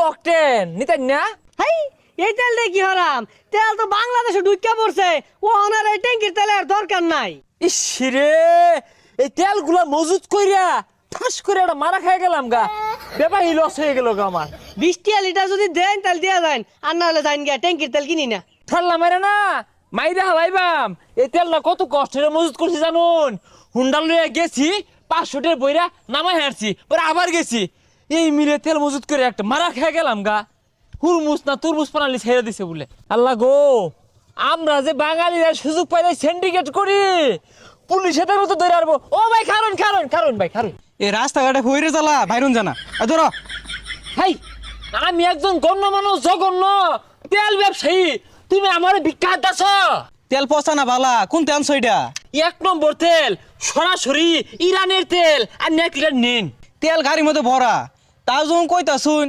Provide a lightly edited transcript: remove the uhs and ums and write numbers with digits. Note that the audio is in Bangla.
অকটেন নিতেন না? হাই এই তেল দিয়ে কি হরাম? তেল তো বাংলাদেশে ঢুকিয়া পড়ছে, ও ওনার এই ট্যাঙ্কির তেলের দরকার নাই। ইস রে, এই তেলগুলা মজুত কইরা ঠাস করে একটা মারা খেয়ে গেলাম গা, ব্যাপারই লস হয়ে গেল গা আমার। 20 লিটার যদি দেন তেল দিয়া যান, আর না হলে যাইন গিয়া ট্যাঙ্কির তেল কিনি না। ঠাল্লা মারে না মাইরা হালাইবাম। এই তেলটা কত কষ্টের মজুত করছি জানুন। হুন্ডা লইয়া গেছি 500 টাকা বইরা নামাই হারছি, পরে আবার গেছি, এই মিলে তেল মজুত করে একটা মারা খেয়ে গেলাম গা। হুরমুস না তুরমুস পানালি ছেড়ে দিছে বলে। আল্লাহ গো, আমরা যে বাঙালিরা সুযোগ পাইলে সিন্ডিকেট করি, পুলিশে তার মতো ধরে আরবো। ও ভাই খারুন খারুন খারুন ভাই খারুন। এই রাস্তাঘাটে হইরে জ্বালা বাইরুন জানা ধরো। হাই, আমি একজন গণ্যমান্য জঘন্য তেল ব্যবসায়ী, তুমি আমার ভিক্ষা দাস? তেল পচা না বালা, কোন তেল সইটা? 1 নম্বর তেল, সরাসরি ইরানের তেল, আর 1 লিটার নিন। তেল গাড়ির মধ্যে ভরা, তাও যখন কইতা শুন